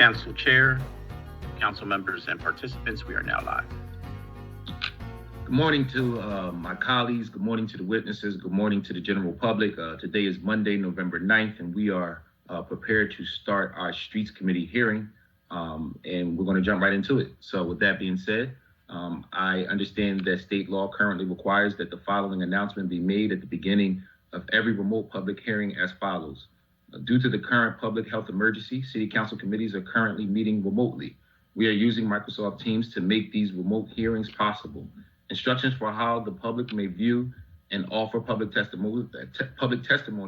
Council Chair, council members, and participants, we are now live. Good morning to my colleagues. Good morning to the witnesses. Good morning to the general public. Today is Monday, November 9th, and we are prepared to start our Streets Committee hearing, and we're going to jump right into it. So with that being said, I understand that state law currently requires that the following announcement be made at the beginning of every remote public hearing as follows. Due to the current public health emergency, city council committees are currently meeting remotely. We are using Microsoft Teams to make these remote hearings possible. Instructions for how the public may view and offer public testimony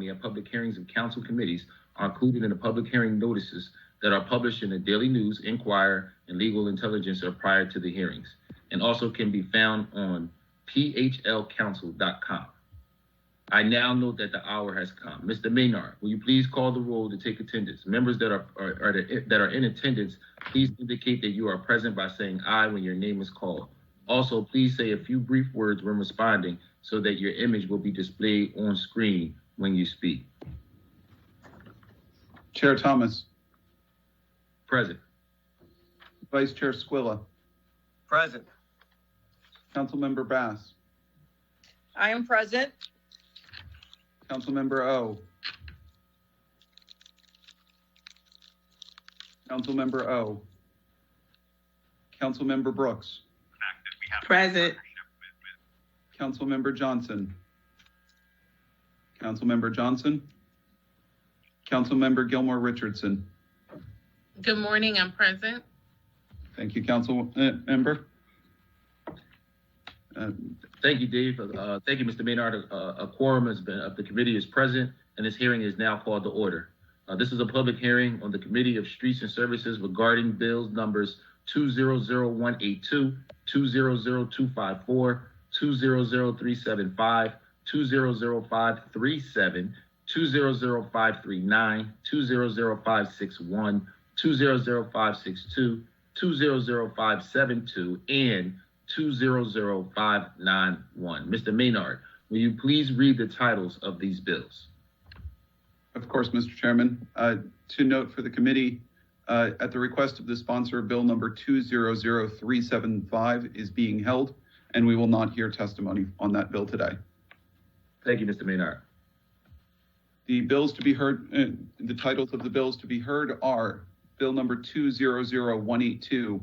at public hearings of council committees are included in the public hearing notices that are published in the Daily News, Inquirer, and Legal Intelligencer prior to the hearings, and also can be found on phlcouncil.com. I now note that the hour has come. Mr. Milnor, will you please call the roll to take attendance? Members that are in attendance, please indicate that you are present by saying aye when your name is called. Also, please say a few brief words when responding so that your image will be displayed on screen when you speak. Chair Thomas. Present. Vice Chair Squilla. Present. Councilmember Bass. I am present. Councilmember O. Councilmember O. Councilmember Brooks. Present. Councilmember Johnson. Councilmember Johnson. Councilmember Gilmore Richardson. Good morning, I'm present. Thank you, Council Member. Thank you, Dave. Thank you, Mr. Maynard. A quorum of the committee is present, and this hearing is now called to order. This is a public hearing on the Committee of Streets and Services regarding bills numbers 200182, 200254, 200375, 200537, 200539, 200561, 200562, 200572, and 200591. Mr. Maynard, will you please read the titles of these bills? Of course, Mr. Chairman. To note for the committee, at the request of the sponsor, bill number 200375 is being held, and we will not hear testimony on that bill today. Thank you, Mr. Maynard. The bills to be heard, the titles of the bills to be heard are bill number 200182,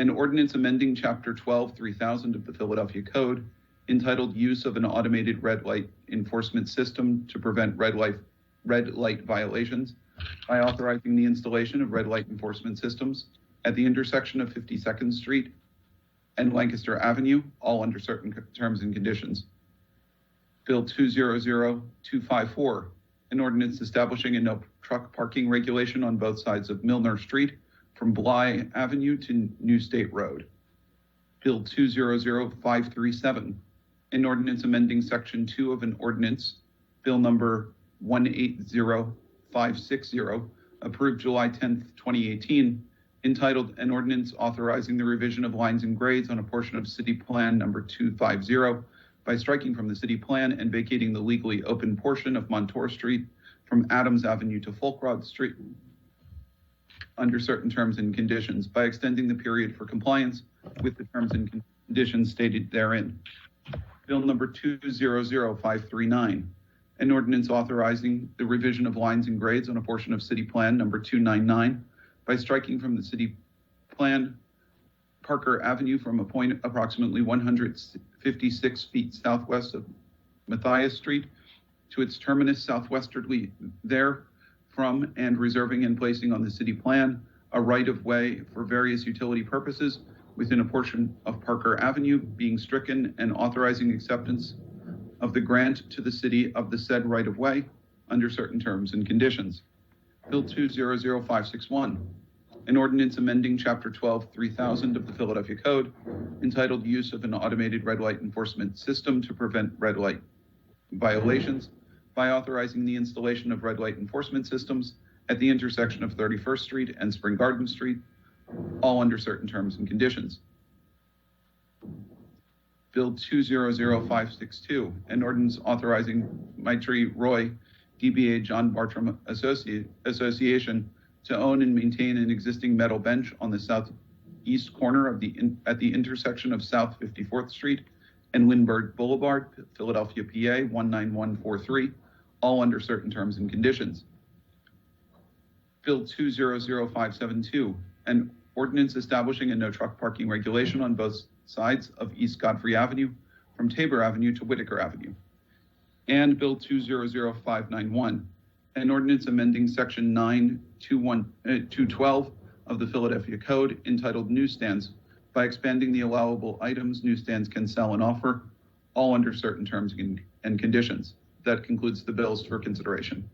an ordinance amending Chapter 12-3000 of the Philadelphia Code, entitled Use of an Automated Red Light Enforcement System to Prevent red light violations, by authorizing the installation of red light enforcement systems at the intersection of 52nd Street and Lancaster Avenue, all under certain terms and conditions. Bill 200254, an ordinance establishing a no truck parking regulation on both sides of Milnor Street from Bleigh Avenue to New State Road. Bill 200537, an ordinance amending Section 2 of an ordinance, Bill number 180560, approved July 10th, 2018, entitled An Ordinance Authorizing the Revision of Lines and Grades on a Portion of City Plan number 250 by striking from the city plan and vacating the legally open portion of Milnor Street from Adams Avenue to Folkrod Street under certain terms and conditions, by extending the period for compliance with the terms and conditions stated therein. Bill number 200539, an ordinance authorizing the revision of lines and grades on a portion of city plan number 299 by striking from the city plan Parker Avenue from a point approximately 156 feet southwest of Matthias Street to its terminus southwesterly there from, and reserving and placing on the city plan a right-of-way for various utility purposes within a portion of Parker Avenue, being stricken, and authorizing acceptance of the grant to the city of the said right-of-way under certain terms and conditions. Bill 200561, an ordinance amending Chapter 12-3000 of the Philadelphia Code, entitled Use of an Automated Red Light Enforcement System to Prevent Red Light Violations, by authorizing the installation of red light enforcement systems at the intersection of 31st Street and Spring Garden Street, all under certain terms and conditions. Bill 200562, an ordinance authorizing Maitri Roy, DBA John Bartram Association, to own and maintain an existing metal bench on the southeast corner of at the intersection of South 54th Street and Lindbergh Boulevard, Philadelphia, PA 19143, all under certain terms and conditions. Bill 200572, an ordinance establishing a no truck parking regulation on both sides of East Godfrey Avenue from Tabor Avenue to Whitaker Avenue. And Bill 200591, an ordinance amending Section 212 of the Philadelphia Code entitled Newsstands by expanding the allowable items newsstands can sell and offer, all under certain terms and conditions. That concludes the bills for consideration.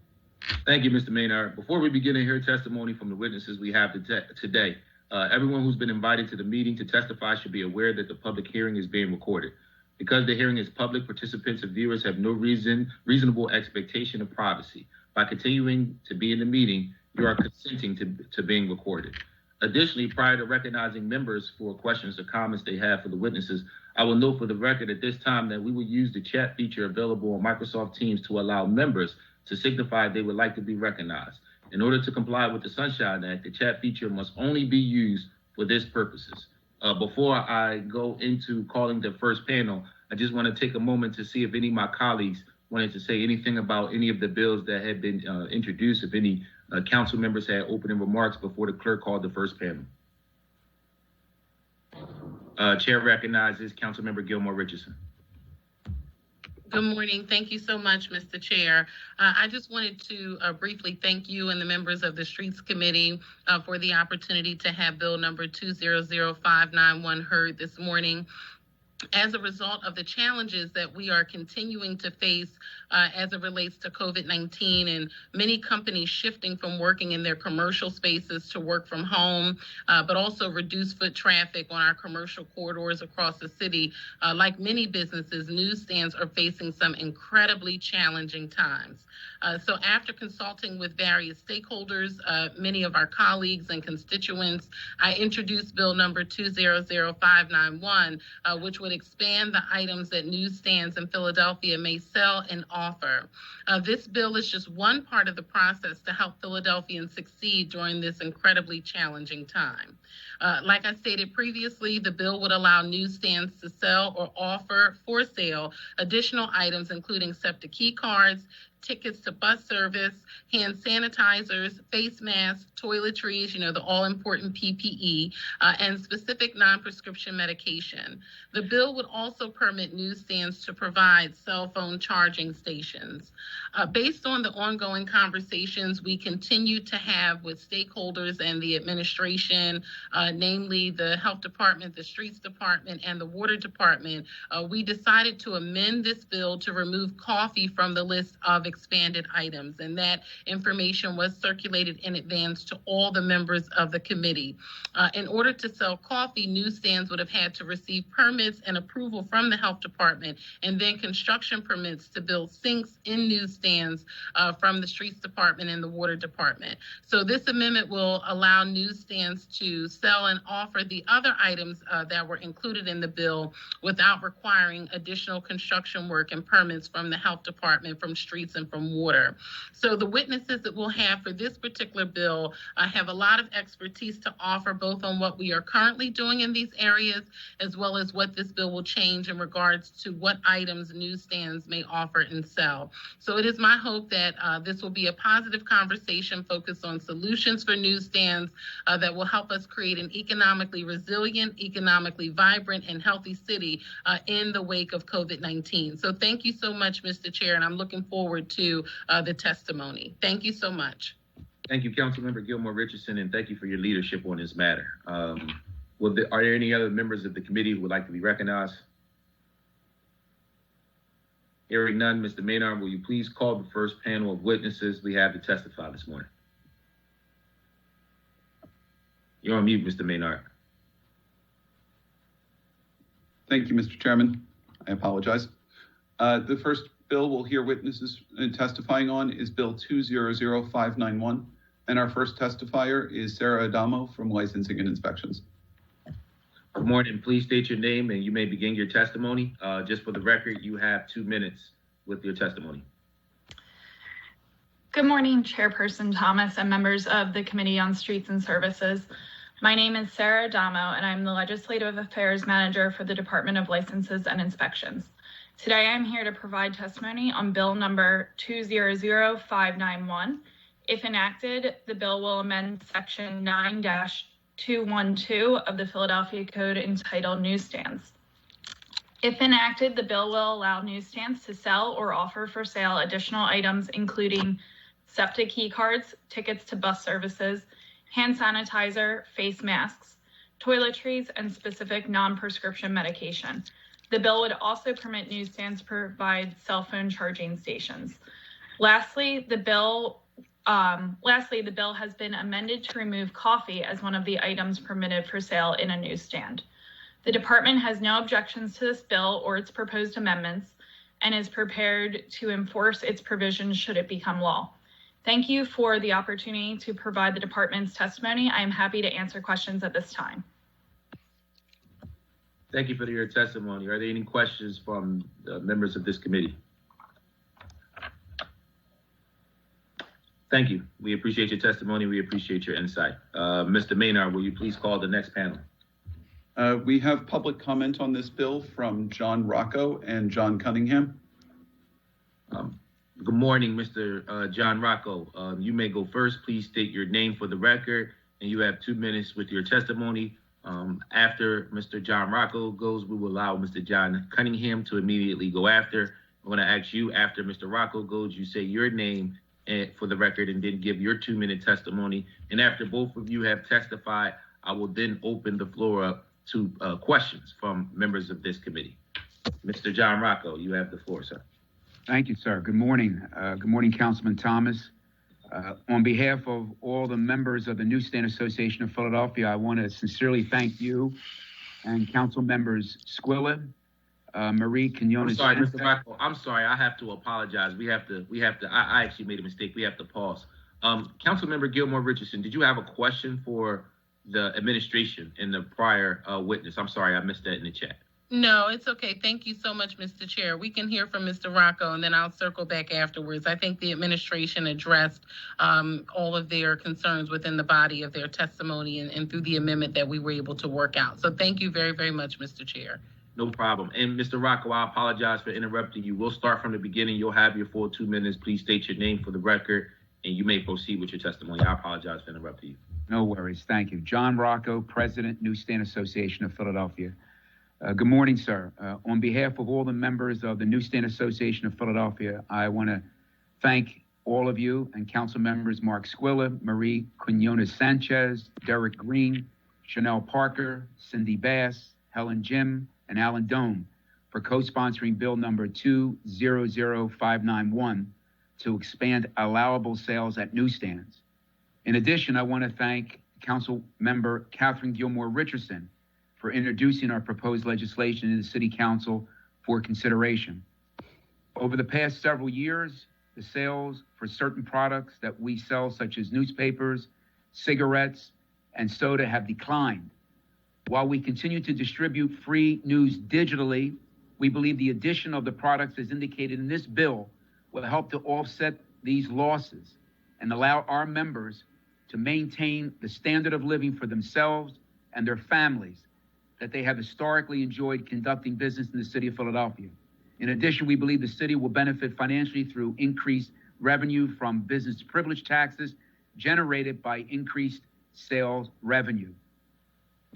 Thank you, Mr. Maynard. Before we begin to hear testimony from the witnesses we have today, everyone who's been invited to the meeting to testify should be aware that the public hearing is being recorded. Because the hearing is public, participants and viewers have no reasonable expectation of privacy. By continuing to be in the meeting, you are consenting to being recorded. Additionally, prior to recognizing members for questions or comments they have for the witnesses, I will note for the record at this time that we will use the chat feature available on Microsoft Teams to allow members to signify they would like to be recognized. In order to comply with the Sunshine Act, the chat feature must only be used for this purposes. Before I go into calling the first panel, I just want to take a moment to see if any of my colleagues wanted to say anything about any of the bills that had been introduced, if any council members had opening remarks before the clerk called the first panel. Chair recognizes Councilmember Gilmore Richardson. Good morning. Thank you so much, Mr. Chair. I just wanted to briefly thank you and the members of the Streets Committee for the opportunity to have Bill number 200591 heard this morning. As a result of the challenges that we are continuing to face as it relates to COVID-19 and many companies shifting from working in their commercial spaces to work from home, but also reduce foot traffic on our commercial corridors across the city, like many businesses, newsstands are facing some incredibly challenging times. So after consulting with various stakeholders, many of our colleagues and constituents, I introduced Bill number 200591, which would expand the items that newsstands in Philadelphia may sell and offer. This bill is just one part of the process to help Philadelphians succeed during this incredibly challenging time. Like I stated previously, the bill would allow newsstands to sell or offer for sale additional items, including SEPTA key cards, tickets to bus service, hand sanitizers, face masks, toiletries, the all-important PPE, and specific non-prescription medication. The bill would also permit newsstands to provide cell phone charging stations. Based on the ongoing conversations we continue to have with stakeholders and the administration, namely the Health Department, the Streets Department, and the Water Department, we decided to amend this bill to remove coffee from the list of expanded items, and that information was circulated in advance to all the members of the committee. In order to sell coffee, newsstands would have had to receive permits and approval from the Health Department, and then construction permits to build sinks in newsstands from the Streets Department and the Water Department. So this amendment will allow newsstands to sell and offer the other items that were included in the bill without requiring additional construction work and permits from the Health Department, from Streets, and from Water. So the witnesses that we'll have for this particular bill have a lot of expertise to offer, both on what we are currently doing in these areas, as well as what this bill will change in regards to what items newsstands may offer and sell. So it is my hope that this will be a positive conversation focused on solutions for newsstands that will help us create an economically resilient, economically vibrant, and healthy city in the wake of COVID-19. So thank you so much, Mr. Chair, and I'm looking forward to the testimony. Thank you so much. Thank you, Councilmember Gilmore Richardson, and thank you for your leadership on this matter. Are there any other members of the committee who would like to be recognized? Hearing none, Mr. Maynard, will you please call the first panel of witnesses we have to testify this morning? You're on mute, Mr. Maynard. Thank you, Mr. Chairman. I apologize. The first bill we'll hear witnesses testifying on is Bill 200591, and our first testifier is Sarah Adamo from Licensing and Inspections. Good morning. Please state your name and you may begin your testimony. Just for the record, you have 2 minutes with your testimony. Good morning, Chairperson Thomas and members of the Committee on Streets and Services. My name is Sarah Adamo, and I'm the Legislative Affairs Manager for the Department of Licenses and Inspections. Today, I'm here to provide testimony on Bill number 200591. If enacted, the bill will amend Section 9-212 of the Philadelphia Code entitled Newsstands. If enacted, the bill will allow newsstands to sell or offer for sale additional items, including septic key cards, tickets to bus services, hand sanitizer, face masks, toiletries, and specific non-prescription medication. The bill would also permit newsstands to provide cell phone charging stations. Lastly, the bill has been amended to remove coffee as one of the items permitted for sale in a newsstand. The department has no objections to this bill or its proposed amendments and is prepared to enforce its provisions should it become law. Thank you for the opportunity to provide the department's testimony. I am happy to answer questions at this time. Thank you for your testimony. Are there any questions from members of this committee? Thank you. We appreciate your testimony. We appreciate your insight. Mr. Milnor, will you please call the next panel? We have public comment on this bill from John Rocco and John Cunningham. Good morning, Mr. John Rocco. You may go first. Please state your name for the record, and you have 2 minutes with your testimony. After Mr. John Rocco goes, we will allow Mr. John Cunningham to immediately go after. I'm going to ask you, after Mr. Rocco goes, you say your name for the record and then give your 2-minute testimony. And after both of you have testified, I will then open the floor up to questions from members of this committee. Mr. John Rocco, you have the floor, sir. Thank you, sir. Good morning. Good morning, Councilman Thomas. On behalf of all the members of the Newsstand Association of Philadelphia, I want to sincerely thank you and Council members Squilla, Marie Quinones. I'm sorry, Mr. Rocco. I'm sorry. I have to apologize. We have to. I actually made a mistake. We have to pause. Councilmember Gilmore Richardson, did you have a question for the administration in the prior witness? I'm sorry, I missed that in the chat. No, it's okay. Thank you so much, Mr. Chair. We can hear from Mr. Rocco, and then I'll circle back afterwards. I think the administration addressed all of their concerns within the body of their testimony and through the amendment that we were able to work out. So thank you very, very much, Mr. Chair. No problem. And Mr. Rocco, I apologize for interrupting you. We'll start from the beginning. You'll have your full 2 minutes. Please state your name for the record, and you may proceed with your testimony. I apologize for interrupting you. No worries. Thank you. John Rocco, President, Newsstand Association of Philadelphia. Good morning, sir. On behalf of all the members of the Newsstand Association of Philadelphia, I want to thank all of you and council members Mark Squilla, Marie Quinones Sanchez, Derek Green, Chanel Parker, Cindy Bass, Helen Jim, and Alan Dome for co-sponsoring bill number 200591 to expand allowable sales at newsstands. In addition, I want to thank Council Member Catherine Gilmore Richardson for introducing our proposed legislation to the City Council for consideration. Over the past several years, the sales for certain products that we sell, such as newspapers, cigarettes, and soda, have declined. While we continue to distribute free news digitally, we believe the addition of the products as indicated in this bill will help to offset these losses and allow our members to maintain the standard of living for themselves and their families that they have historically enjoyed conducting business in the city of Philadelphia. In addition, we believe the city will benefit financially through increased revenue from business privilege taxes generated by increased sales revenue.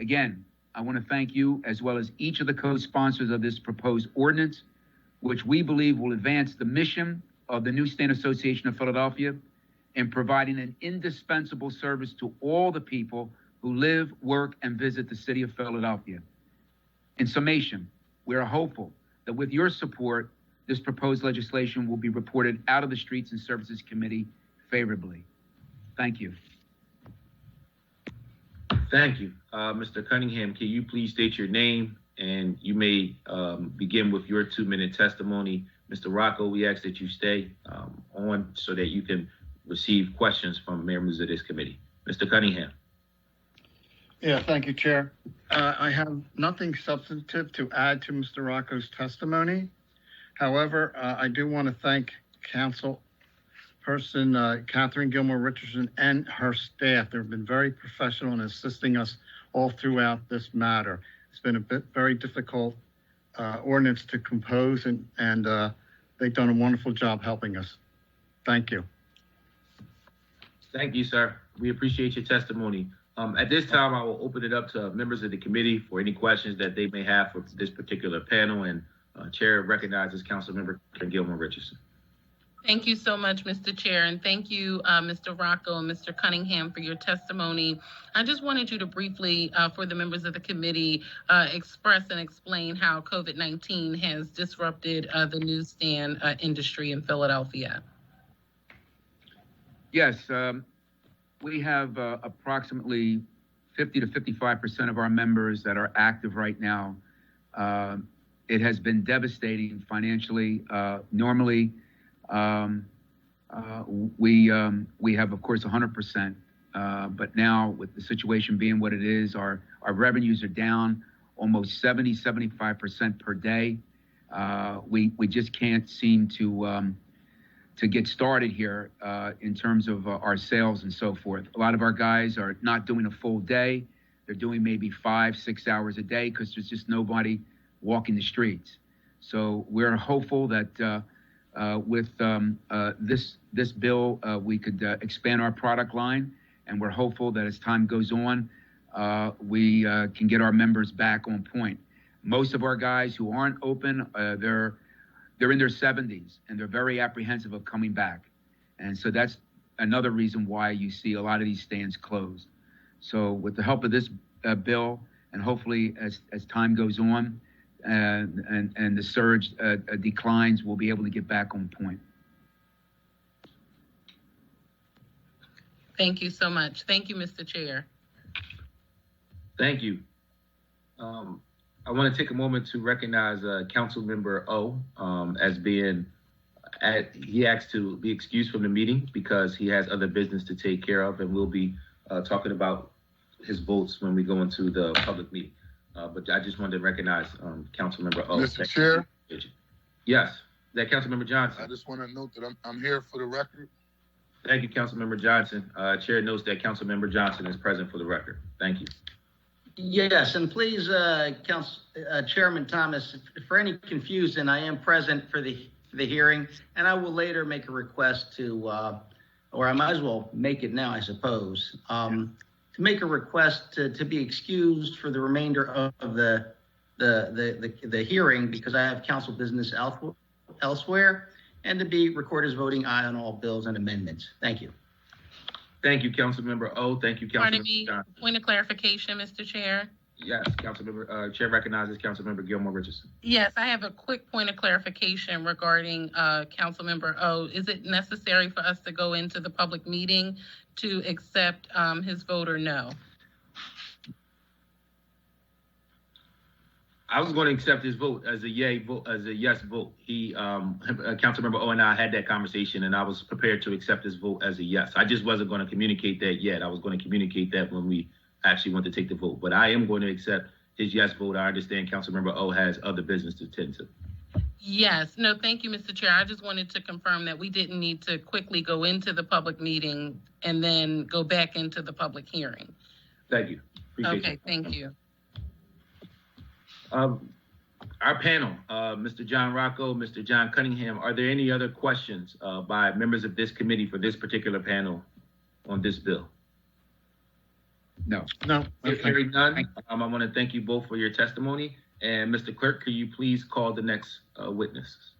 Again, I want to thank you as well as each of the co-sponsors of this proposed ordinance, which we believe will advance the mission of the Newsstand Association of Philadelphia in providing an indispensable service to all the people who live, work, and visit the city of Philadelphia. In summation, we are hopeful that with your support, this proposed legislation will be reported out of the Streets and Services Committee favorably. Thank you. Thank you. Mr. Cunningham, can you please state your name, and you may begin with your 2-minute testimony. Mr. Rocco, we ask that you stay on so that you can receive questions from members of this committee. Mr. Cunningham. Yeah, thank you, Chair. I have nothing substantive to add to Mr. Rocco's testimony. However, I do want to thank Council person, Catherine Gilmore Richardson, and her staff. They've been very professional in assisting us all throughout this matter. It's been a very difficult ordinance to compose, and they've done a wonderful job helping us. Thank you. Thank you, sir. We appreciate your testimony. At this time, I will open it up to members of the committee for any questions that they may have for this particular panel, and Chair recognizes Councilmember Gilmore Richardson. Thank you so much, Mr. Chair, and thank you, Mr. Rocco and Mr. Cunningham, for your testimony. I just wanted you to briefly, for the members of the committee, express and explain how COVID-19 has disrupted the newsstand industry in Philadelphia. Yes, we have approximately 50 to 55% of our members that are active right now. It has been devastating financially. Normally, we have, of course, 100%. But now, with the situation being what it is, our revenues are down almost 75% per day. We just can't seem to get started here in terms of our sales and so forth. A lot of our guys are not doing a full day. They're doing maybe 5-6 hours a day because there's just nobody walking the streets. So we're hopeful that with this bill, we could expand our product line, and we're hopeful that as time goes on, we can get our members back on point. Most of our guys who aren't open, they're in their 70s, and they're very apprehensive of coming back. And so that's another reason why you see a lot of these stands closed. So with the help of this bill, and hopefully as time goes on and the surge declines, we'll be able to get back on point. Thank you so much. Thank you, Mr. Chair. Thank you. I want to take a moment to recognize Councilmember O as being, he asked to be excused from the meeting because he has other business to take care of, and we'll be talking about his votes when we go into the public meeting. But I just wanted to recognize Councilmember O. Mr. Chair? Yes, that Councilmember Johnson. I just want to note that I'm here for the record. Thank you, Councilmember Johnson. Chair notes that Councilmember Johnson is present for the record. Thank you. Yes, and please, Chairman Thomas, for any confusion, I am present for the hearing, and I will later make a request to, or I might as well make it now, I suppose, to make a request to be excused for the remainder of the hearing because I have council business elsewhere, and to be recorded as voting aye on all bills and amendments. Thank you. Thank you, Councilmember O. Thank you, Councilmember Pardon me, Johnson. point of clarification, Mr. Chair. Yes, Councilmember, Chair recognizes Councilmember Gilmore Richardson. Yes, I have a quick point of clarification regarding Councilmember O. Is it necessary for us to go into the public meeting to accept his vote or no? I was going to accept his vote as a yay vote, as a yes vote. He, Councilmember O and I had that conversation, and I was prepared to accept his vote as a yes. I just wasn't going to communicate that yet. I was going to communicate that when we actually went to take the vote. But I am going to accept his yes vote. I understand Councilmember O has other business to tend to. Yes. No, thank you, Mr. Chair. I just wanted to confirm that we didn't need to quickly go into the public meeting and then go back into the public hearing. Thank you. Appreciate Okay, thank you. Our panel, Mr. John Rocco, Mr. John Cunningham, are there any other questions by members of this committee for this particular panel on this bill? No. No. If hearing none, I want to thank you both for your testimony. And Mr. Clerk, could you please call the next witnesses?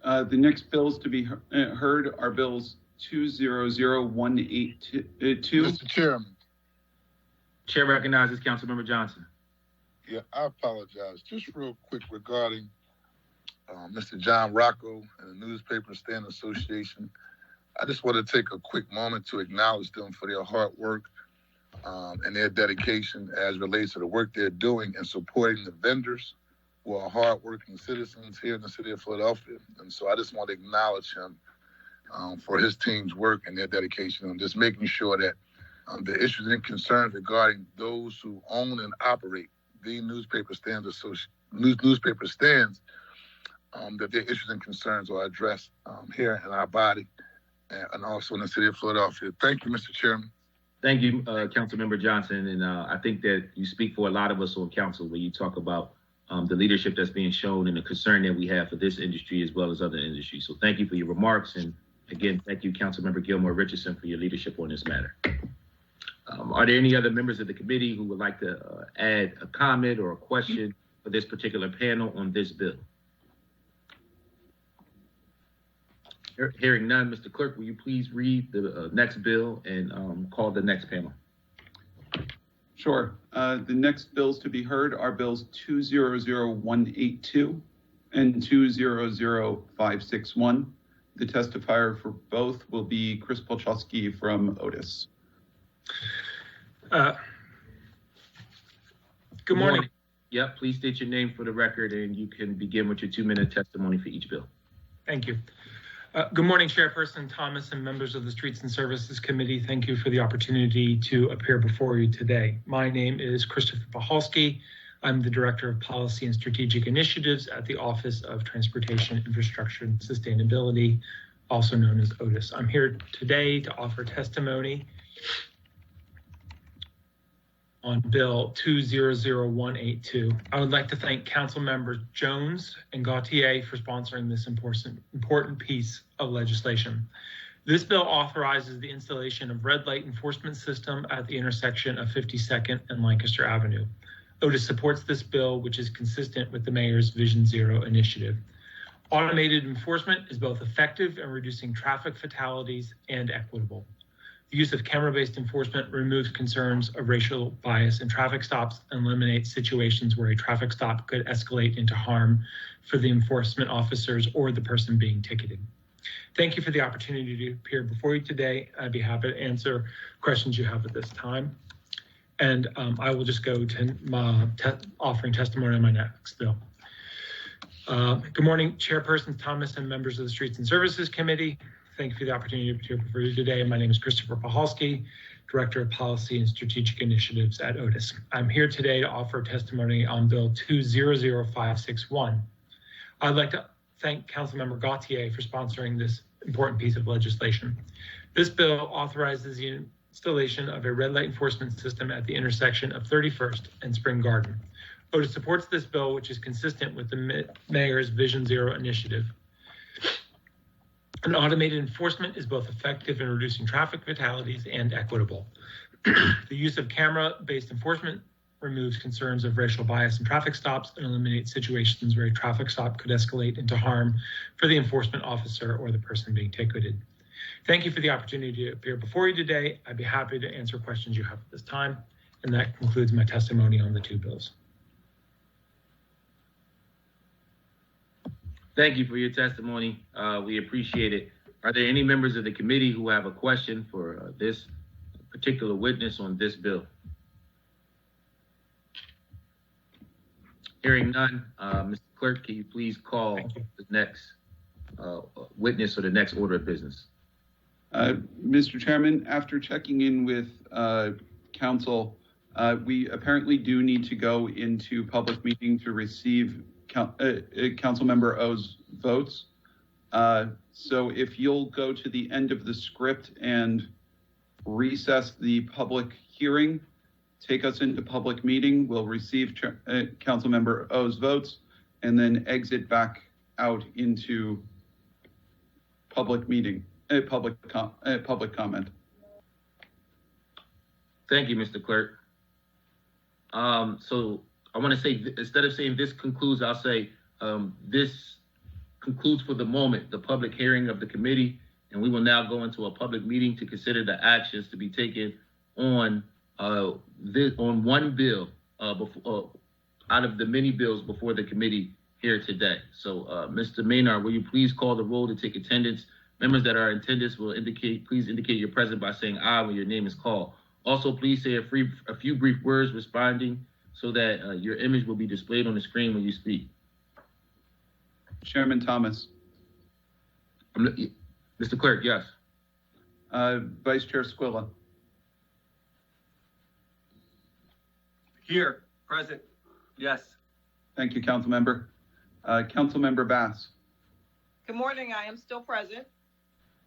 The next bills to be heard are bills 200182. Mr. Chairman. Chair recognizes Councilmember Johnson. Yeah, I apologize. Just real quick regarding Mr. John Rocco and the Newspaper Stand Association. I just want to take a quick moment to acknowledge them for their hard work and their dedication as relates to the work they're doing in supporting the vendors who are hardworking citizens here in the city of Philadelphia. And so I just want to acknowledge him for his team's work and their dedication and just making sure that the issues and concerns regarding those who own and operate the newspaper stands, that their issues and concerns are addressed here in our body and also in the city of Philadelphia. Thank you, Mr. Chairman. Thank you, Councilmember Johnson. And I think that you speak for a lot of us on council when you talk about the leadership that's being shown and the concern that we have for this industry as well as other industries. So thank you for your remarks. And again, thank you, Councilmember Gilmore Richardson, for your leadership on this matter. Are there any other members of the committee who would like to add a comment or a question for this particular panel on this bill? Hearing none, Mr. Clerk, will you please read the next bill and call the next panel? Sure. The next bills to be heard are bills 200182 and 200561. The testifier for both will be Chris Polchowski from Otis. Good morning. Yep, please state your name for the record and you can begin with your 2-minute testimony for each bill. Thank you. Good morning, Chairperson Thomas and members of the Streets and Services Committee. Thank you for the opportunity to appear before you today. My name is Christopher Pachalski. I'm the Director of Policy and Strategic Initiatives at the Office of Transportation, Infrastructure, and Sustainability, also known as Otis. I'm here today to offer testimony on Bill 200182. I would like to thank Council Members Jones and Gautier for sponsoring this important piece of legislation. This bill authorizes the installation of red light enforcement system at the intersection of 52nd and Lancaster Avenue. Otis supports this bill, which is consistent with the Mayor's Vision Zero initiative. Automated enforcement is both effective in reducing traffic fatalities and equitable. The use of camera-based enforcement removes concerns of racial bias in traffic stops and eliminates situations where a traffic stop could escalate into harm for the enforcement officers or the person being ticketed. Thank you for the opportunity to appear before you today. I'd be happy to answer questions you have at this time. And I will just go to offering testimony on my next bill. Good morning, Chairperson Thomas and members of the Streets and Services Committee. Thank you for the opportunity to appear before you today. My name is Christopher Pachalski, Director of Policy and Strategic Initiatives at Otis. I'm here today to offer testimony on Bill 200561. I'd like to thank Councilmember Gautier for sponsoring this important piece of legislation. This bill authorizes the installation of a red light enforcement system at the intersection of 31st and Spring Garden. Otis supports this bill, which is consistent with the Mayor's Vision Zero initiative. And automated enforcement is both effective in reducing traffic fatalities and equitable. The use of camera-based enforcement removes concerns of racial bias in traffic stops and eliminates situations where a traffic stop could escalate into harm for the enforcement officer or the person being ticketed. Thank you for the opportunity to appear before you today. I'd be happy to answer questions you have at this time. And that concludes my testimony on the two bills. Thank you for your testimony. We appreciate it. Are there any members of the committee who have a question for this particular witness on this bill? Hearing none, Mr. Clerk, can you please call the next witness or the next order of business? Mr. Chairman, after checking in with council, we apparently do need to go into public meeting to receive Councilmember O's votes. So if you'll go to the end of the script and recess the public hearing, take us into public meeting, we'll receive Councilmember O's votes and then exit back out into public meeting, public comment. Thank you, Mr. Clerk. So I want to say, instead of saying this concludes, I'll say this concludes for the moment the public hearing of the committee, and we will now go into a public meeting to consider the actions to be taken on one bill out of the many bills before the committee here today. So, Mr. Milnor, will you please call the roll to take attendance? Members that are in attendance will please indicate you're present by saying aye when your name is called. Also, please say a few brief words responding so that your image will be displayed on the screen when you speak. Chairman Thomas. Mr. Clerk, yes. Vice Chair Squilla. Here, present, yes. Thank you, Councilmember. Councilmember Bass. Good morning, I am still present.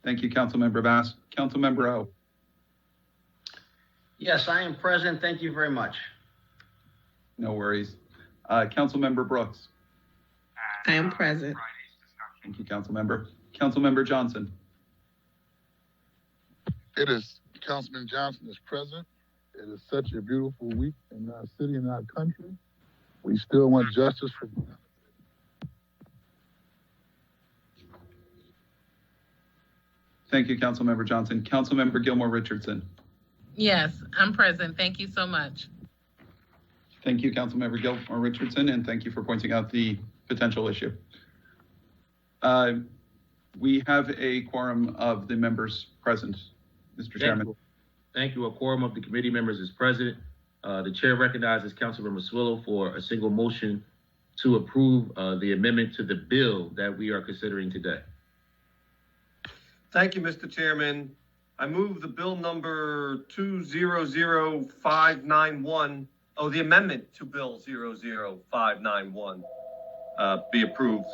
Thank you, Councilmember Bass. Councilmember O. Yes, I am present. Thank you very much. No worries. Councilmember Brooks. I am present. Thank you, Councilmember. Councilmember Johnson. It is, Councilman Johnson is present. It is such a beautiful week in our city and our country. We still want justice for. Thank you, Councilmember Johnson. Councilmember Gilmore Richardson. Yes, I'm present. Thank you so much. Thank you, Councilmember Gilmore Richardson, and thank you for pointing out the potential issue. We have a quorum of the members present, Mr. Chairman. Thank you. A quorum of the committee members is present. The chair recognizes Councilmember Swillow for a single motion to approve the amendment to the bill that we are considering today. Thank you, Mr. Chairman. I move the bill number 200591, the amendment to Bill 00591 be approved.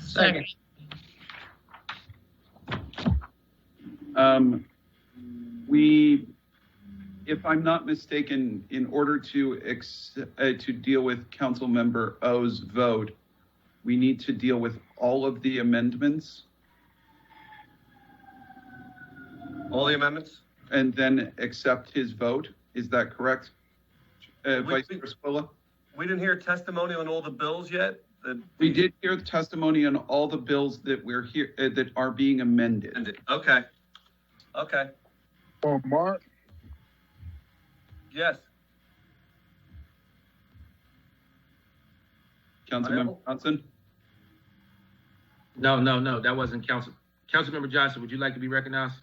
Second. If I'm not mistaken, in order to deal with Councilmember O's vote, we need to deal with all of the amendments. All the amendments? And then accept his vote. Is that correct? Vice Chair Spilla? We didn't hear testimony on all the bills yet? We did hear the testimony on all the bills that we're here that are being amended. Okay. Okay. Oh, Mark? Yes. Councilmember Johnson? No, that wasn't Councilmember Johnson, would you like to be recognized?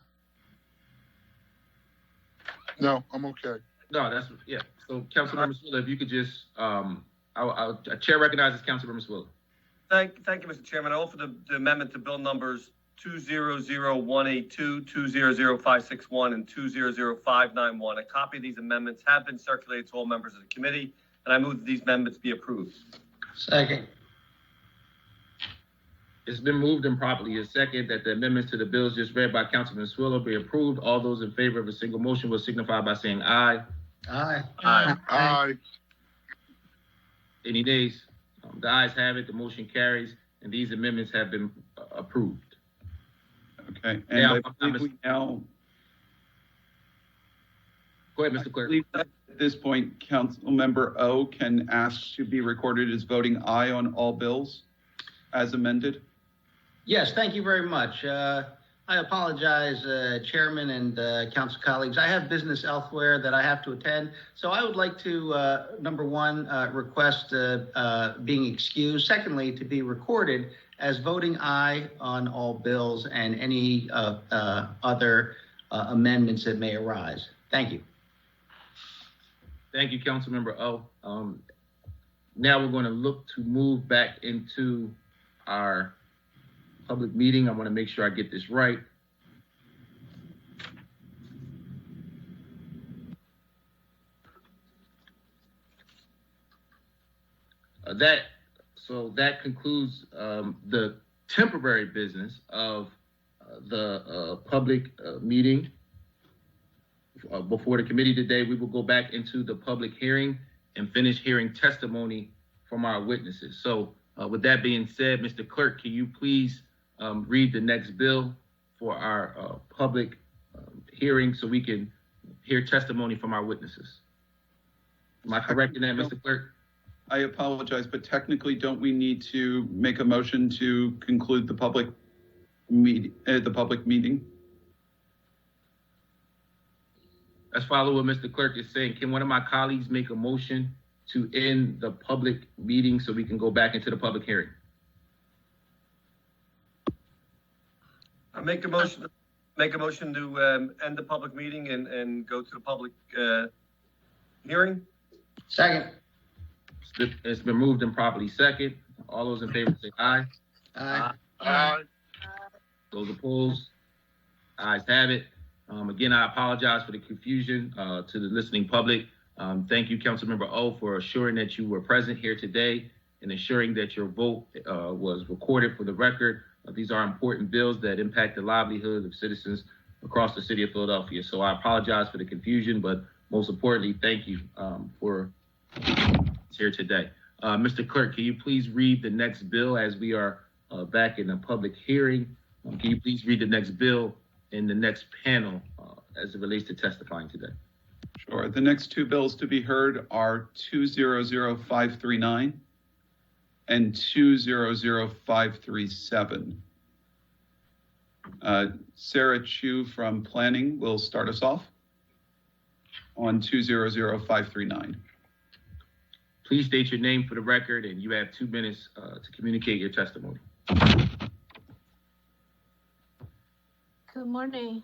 No, I'm okay. No, yeah. So Councilmember Swillow, if you could just, Chair recognizes Councilmember Swillow. Thank you, Mr. Chairman. I offer the amendment to bill numbers 200182, 200561, and 200591. A copy of these amendments have been circulated to all members of the committee, and I move that these amendments be approved. Second. It's been moved and properly is second that the amendments to the bills just read by Councilman Swillow be approved. All those in favor of a single motion will signify by saying aye. Aye. Aye. Any nays? The ayes have it. The motion carries, and these amendments have been approved. Okay. And Now, I believe we now. Go ahead, Mr. I Clerk. believe that at this point, Councilmember O can ask to be recorded as voting aye on all bills as amended. Yes, thank you very much. I apologize, Chairman and Council colleagues. I have business elsewhere that I have to attend. So I would like to, number one, request being excused. Secondly, to be recorded as voting aye on all bills and any other amendments that may arise. Thank you. Thank you, Councilmember O. Now we're going to look to move back into our public meeting. I want to make sure I get this right. That concludes the temporary business of the public meeting before the committee today. We will go back into the public hearing and finish hearing testimony from our witnesses. So with that being said, Mr. Clerk, can you please read the next bill for our public hearing so we can hear testimony from our witnesses? Am I correct in that, Mr. Clerk? I apologize, but technically, don't we need to make a motion to conclude the public meeting? Let's follow what Mr. Clerk is saying. Can one of my colleagues make a motion to end the public meeting so we can go back into the public hearing? I make a motion to end the public meeting and go to the public hearing. Second. It's been moved and properly second. All those in favor say aye. Aye. Aye. Those opposed? Ayes have it. Again, I apologize for the confusion to the listening public. Thank you, Councilmember O, for assuring that you were present here today and ensuring that your vote was recorded for the record. These are important bills that impact the livelihood of citizens across the city of Philadelphia. So I apologize for the confusion, but most importantly, thank you for here today. Mr. Clerk, can you please read the next bill as we are back in a public hearing? Can you please read the next bill in the next panel as it relates to testifying today? Sure. The next two bills to be heard are 200539 and 200537. Sarah Chu from Planning will start us off on 200539. Please state your name for the record, and you have 2 minutes to communicate your testimony. Good morning,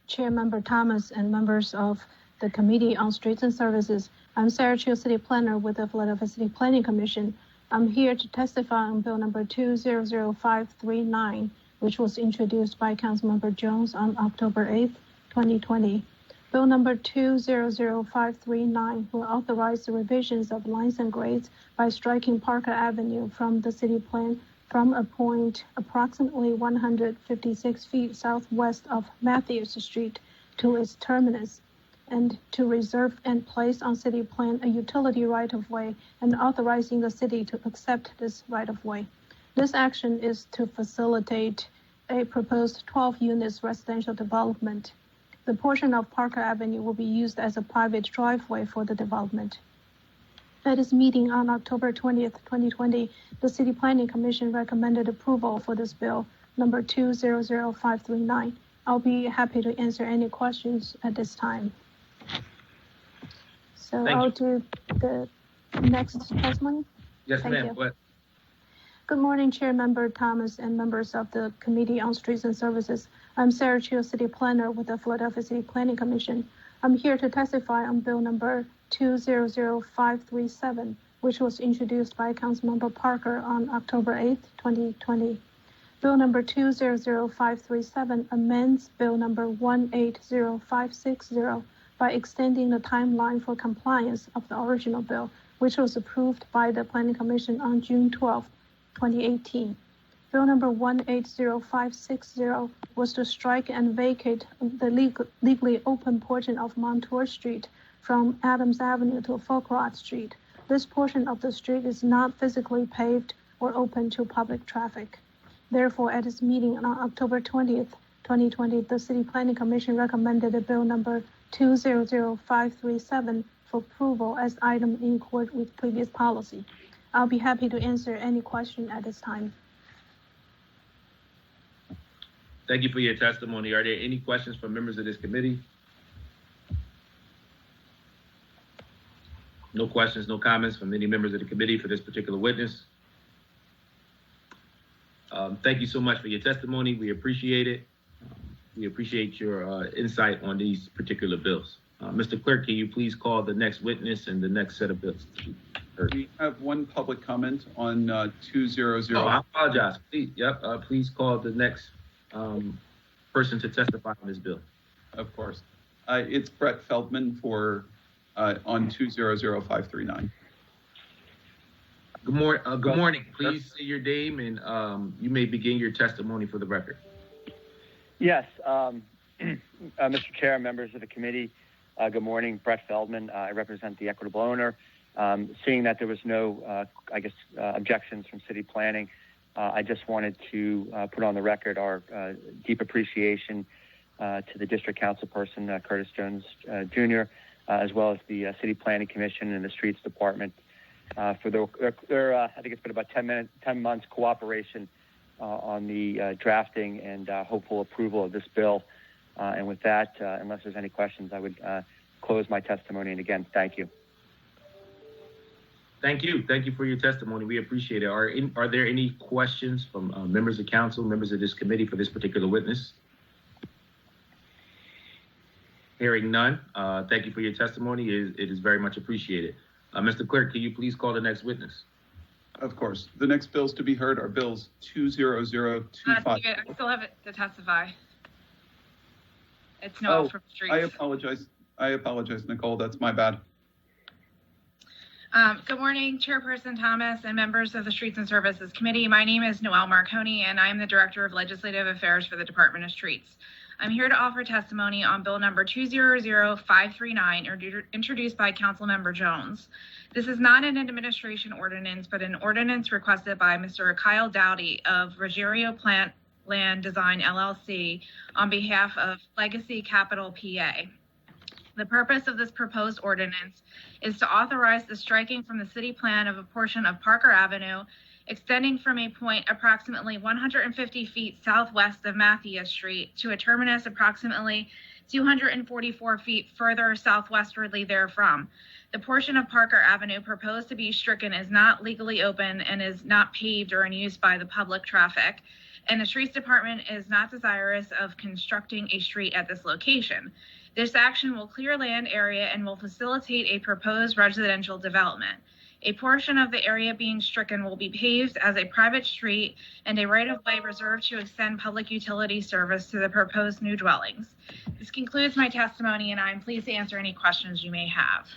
Chair Member Thomas and members of the Committee on Streets and Services. I'm Sarah Chu, City Planner with the Philadelphia City Planning Commission. I'm here to testify on Bill number 200539, which was introduced by Councilmember Jones on October 8th, 2020. Bill number 200539 will authorize the revisions of lines and grades by striking Parker Avenue from the city plan from a point approximately 156 feet southwest of Matthews Street to its terminus, and to reserve and place on city plan a utility right-of-way and authorizing the city to accept this right-of-way. This action is to facilitate a proposed 12 units residential development. The portion of Parker Avenue will be used as a private driveway for the development. At its meeting on October 20th, 2020, the City Planning Commission recommended approval for this bill, number 200539. I'll be happy to answer any questions at this time. So I'll do the next testimony. Yes, Thank ma'am. you. Go ahead. Good morning, Chair Member Thomas and members of the Committee on Streets and Services. I'm Sarah Chu, City Planner with the Philadelphia City Planning Commission. I'm here to testify on Bill number 200537, which was introduced by Councilmember Parker on October 8th, 2020. Bill number 200537 amends Bill number 180560 by extending the timeline for compliance of the original bill, which was approved by the Planning Commission on June 12th, 2018. Bill number 180560 was to strike and vacate the legally open portion of Milnor Street from Adams Avenue to Folkrot Street. This portion of the street is not physically paved or open to public traffic. Therefore, at its meeting on October 20th, 2020, the City Planning Commission recommended a bill number 200537 for approval as item in accord with previous policy. I'll be happy to answer any question at this time. Thank you for your testimony. Are there any questions from members of this committee? No questions, no comments from any members of the committee for this particular witness. Thank you so much for your testimony. We appreciate it. We appreciate your insight on these particular bills. Mr. Clerk, can you please call the next witness and the next set of bills? We have one public comment on 200. Oh, I apologize. Please, please call the next person to testify on this bill. Of course. It's Brett Feldman for on 200539. Good morning. Please say your name and you may begin your testimony for the record. Yes, Mr. Chair, members of the committee, good morning. Brett Feldman. I represent the equitable owner. Seeing that there was no, objections from city planning, I just wanted to put on the record our deep appreciation to the district council person, Curtis Jones Jr., as well as the City Planning Commission and the Streets Department for their I think it's been about 10 months cooperation on the drafting and hopeful approval of this bill. And with that, unless there's any questions, I would close my testimony. And again, thank you. Thank you. Thank you for your testimony. We appreciate it. Are there any questions from members of council, members of this committee for this particular witness? Hearing none, thank you for your testimony. It is very much appreciated. Mr. Clerk, can you please call the next witness? Of course. The next bills to be heard are bills 20025. I still have it to testify. It's Noel from Streets. I apologize, Nicole. That's my bad. Good morning, Chairperson Thomas and members of the Streets and Services Committee. My name is Noelle Marconi, and I am the Director of Legislative Affairs for the Department of Streets. I'm here to offer testimony on Bill number 200539, introduced by Councilmember Jones. This is not an administration ordinance, but an ordinance requested by Mr. Kyle Dowdy of Ruggiero Plant Land Design LLC on behalf of Legacy Capital PA. The purpose of this proposed ordinance is to authorize the striking from the city plan of a portion of Parker Avenue extending from a point approximately 150 feet southwest of Mathias Street to a terminus approximately 244 feet further southwesterly therefrom. The portion of Parker Avenue proposed to be stricken is not legally open and is not paved or in use by the public traffic, and the Streets Department is not desirous of constructing a street at this location. This action will clear land area and will facilitate a proposed residential development. A portion of the area being stricken will be paved as a private street and a right-of-way reserved to extend public utility service to the proposed new dwellings. This concludes my testimony, and I am pleased to answer any questions you may have.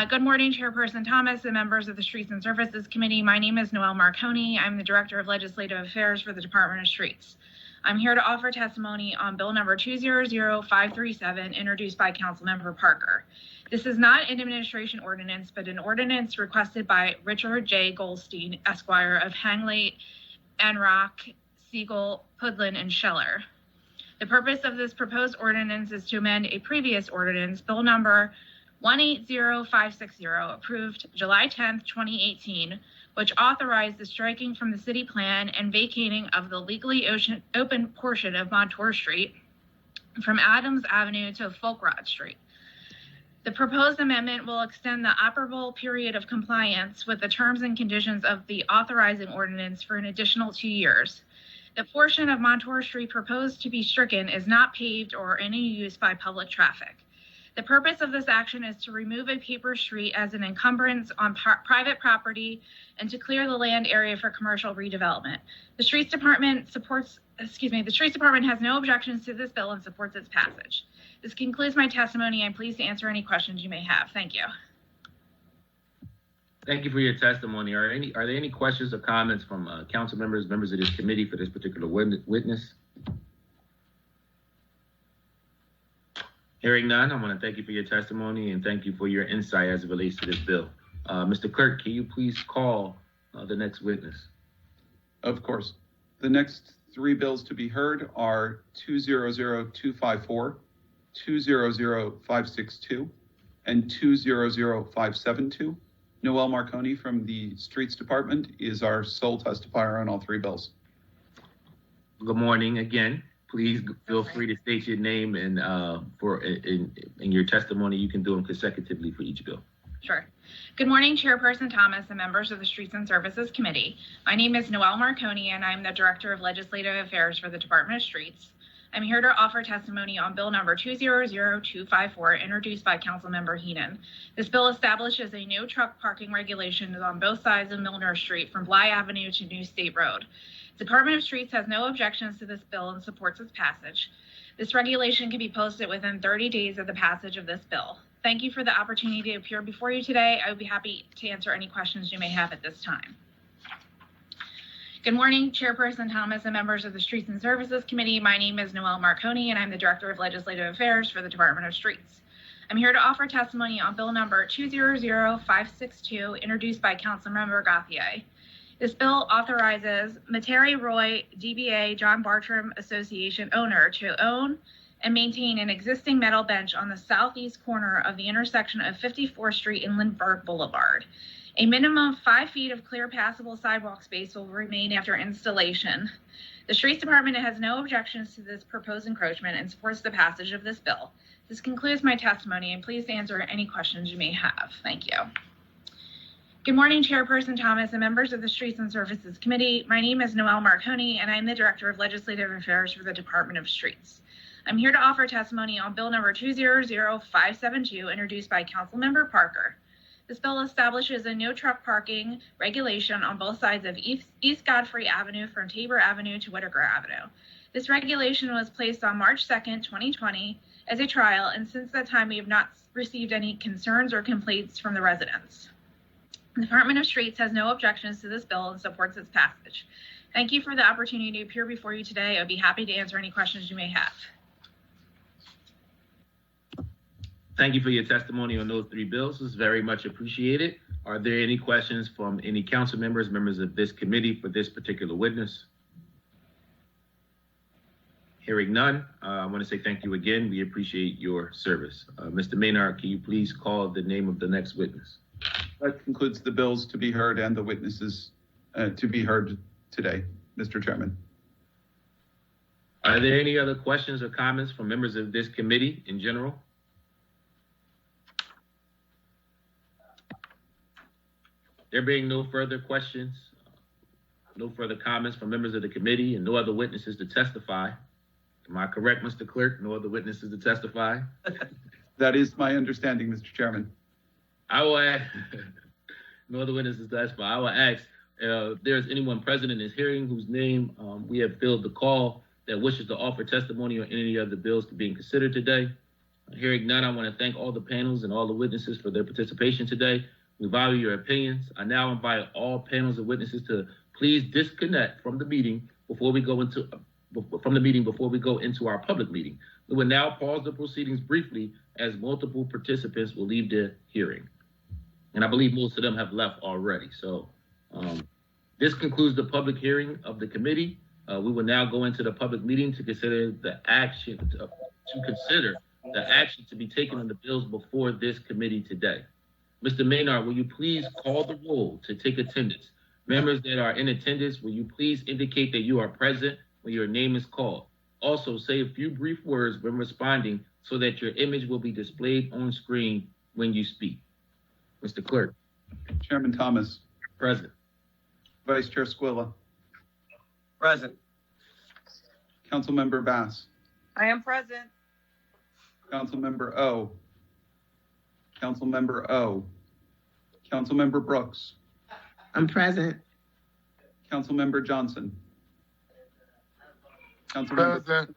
Good morning, Chairperson Thomas and members of the Streets and Services Committee. My name is Noelle Marconi. I'm the Director of Legislative Affairs for the Department of Streets. I'm here to offer testimony on Bill number 200537, introduced by Councilmember Parker. This is not an administration ordinance, but an ordinance requested by Richard J. Goldstein, Esquire of Hangley, Enrock, Siegel, Pudlin, and Scheller. The purpose of this proposed ordinance is to amend a previous ordinance, Bill number 180560, approved July 10th, 2018, which authorized the striking from the city plan and vacating of the legally open portion of Milnor Street from Adams Avenue to Folkrod Street. The proposed amendment will extend the operable period of compliance with the terms and conditions of the authorizing ordinance for an additional 2 years. The portion of Milnor Street proposed to be stricken is not paved or in any use by public traffic. The purpose of this action is to remove a paper street as an encumbrance on private property and to clear the land area for commercial redevelopment. The Streets Department has no objections to this bill and supports its passage. This concludes my testimony. I'm pleased to answer any questions you may have. Thank you. Thank you for your testimony. Are there any questions or comments from council members of this committee for this particular witness? Hearing none, I want to thank you for your testimony and thank you for your insight as it relates to this bill. Mr. Clerk, can you please call the next witness? Of course. The next three bills to be heard are 200254, 200562, and 200572. Noelle Marconi from the Streets Department is our sole testifier on all three bills. Good morning again. Please feel free to state your name and in your testimony. You can do them consecutively for each bill. Sure. Good morning, Chairperson Thomas and members of the Streets and Services Committee. My name is Noelle Marconi, and I'm the Director of Legislative Affairs for the Department of Streets. I'm here to offer testimony on Bill number 200254, introduced by Councilmember Heenan. This bill establishes a no truck parking regulation on both sides of Milnor Street from Bleigh Avenue to New State Road. The Department of Streets has no objections to this bill and supports its passage. This regulation can be posted within 30 days of the passage of this bill. Thank you for the opportunity to appear before you today. I would be happy to answer any questions you may have at this time. Good morning, Chairperson Thomas and members of the Streets and Services Committee. My name is Noelle Marconi, and I'm the Director of Legislative Affairs for the Department of Streets. I'm here to offer testimony on Bill number 200562, introduced by Councilmember Gauthier. This bill authorizes Materi Roy DBA John Bartram Association owner to own and maintain an existing metal bench on the southeast corner of the intersection of 54th Street and Lindbergh Boulevard. A minimum of 5 feet of clear passable sidewalk space will remain after installation. The Streets Department has no objections to this proposed encroachment and supports the passage of this bill. This concludes my testimony, and please answer any questions you may have. Thank you. Good morning, Chairperson Thomas and members of the Streets and Services Committee. My name is Noelle Marconi, and I'm the Director of Legislative Affairs for the Department of Streets. I'm here to offer testimony on Bill number 200572, introduced by Councilmember Parker. This bill establishes a no truck parking regulation on both sides of East Godfrey Avenue from Tabor Avenue to Whitaker Avenue. This regulation was placed on March 2nd, 2020 as a trial, and since that time we have not received any concerns or complaints from the residents. The Department of Streets has no objections to this bill and supports its passage. Thank you for the opportunity to appear before you today. I'd be happy to answer any questions you may have. Thank you for your testimony on those three bills. It's very much appreciated. Are there any questions from any council members of this committee for this particular witness? Hearing none, I want to say thank you again. We appreciate your service. Mr. Maynard, can you please call the name of the next witness? That concludes the bills to be heard and the witnesses to be heard today, Mr. Chairman. Are there any other questions or comments from members of this committee in general? There being no further questions, no further comments from members of the committee, and no other witnesses to testify. Am I correct, Mr. Clerk? No other witnesses to testify? That is my understanding, Mr. Chairman. I will ask, no other witnesses to testify. I will ask if there's anyone present in this hearing whose name we have filled the call that wishes to offer testimony on any of the bills being considered today. Hearing none, I want to thank all the panels and all the witnesses for their participation today. We value your opinions. I now invite all panels of witnesses to please disconnect from the meeting before we go into our public meeting. We will now pause the proceedings briefly as multiple participants will leave the hearing. And I believe most of them have left already. So this concludes the public hearing of the committee. We will now go into the public meeting to consider the action to be taken on the bills before this committee today. Mr. Maynard, will you please call the roll to take attendance? Members that are in attendance, will you please indicate that you are present when your name is called? Also, say a few brief words when responding so that your image will be displayed on screen when you speak. Mr. Clerk. Chairman Thomas. Present. Vice Chair Squilla. Present. Councilmember Bass. I am present. Councilmember O. Councilmember O. Councilmember Brooks. I'm present. Councilmember Johnson. Present.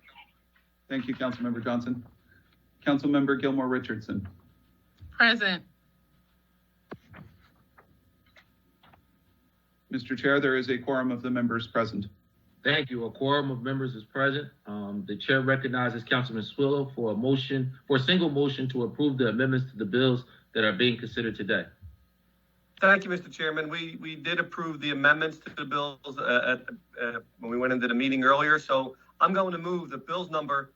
Thank you, Councilmember Johnson. Councilmember Gilmore Richardson. Present. Mr. Chair, there is a quorum of the members present. Thank you. A quorum of members is present. The chair recognizes Councilman Swillow for a single motion to approve the amendments to the bills that are being considered today. Thank you, Mr. Chairman. We did approve the amendments to the bills when we went into the meeting earlier. So I'm going to move the bills number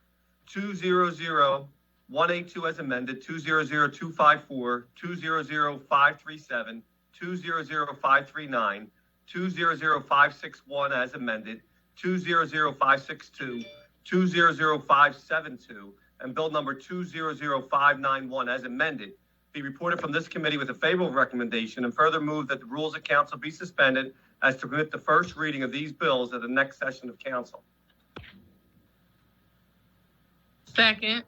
200182 as amended, 200254, 200537, 200539, 200561 as amended, 200562, 200572, and bill number 200591 as amended be reported from this committee with a favorable recommendation, and further move that the rules of council be suspended as to permit the first reading of these bills at the next session of council. Second.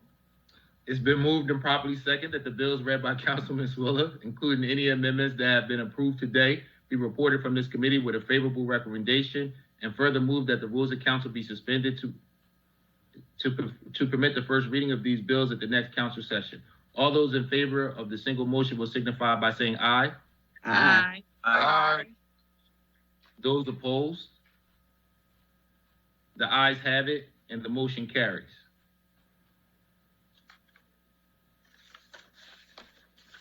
It's been moved and properly second that the bills read by Councilman Swillow, including any amendments that have been approved today, be reported from this committee with a favorable recommendation, and further move that the rules of council be suspended to permit the first reading of these bills at the next council session. All those in favor of the single motion will signify by saying aye. Aye. Aye. Those opposed? The ayes have it, and the motion carries.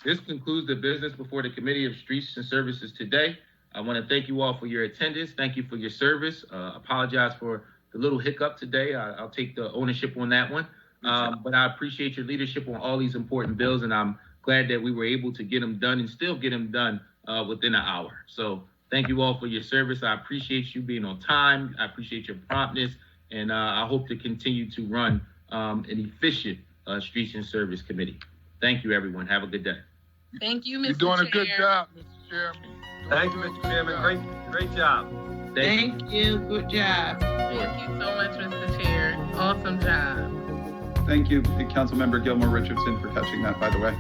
This concludes the business before the Committee of Streets and Services today. I want to thank you all for your attendance. Thank you for your service. Apologize for the little hiccup today. I'll take the ownership on that one. But I appreciate your leadership on all these important bills, and I'm glad that we were able to get them done and still get them done within an hour. So thank you all for your service. I appreciate you being on time. I appreciate your promptness, and I hope to continue to run an efficient Streets and Service Committee. Thank you, everyone. Have a good day. Thank you, Mr. You're doing Chair. a good job, Mr. Chairman. Thank you, Mr. Chairman. Great job. Thank you. Thank you. Good job. Thank you so much, Mr. Chair. Awesome job. Thank you, Councilmember Gilmore Richardson, for catching that, by the way.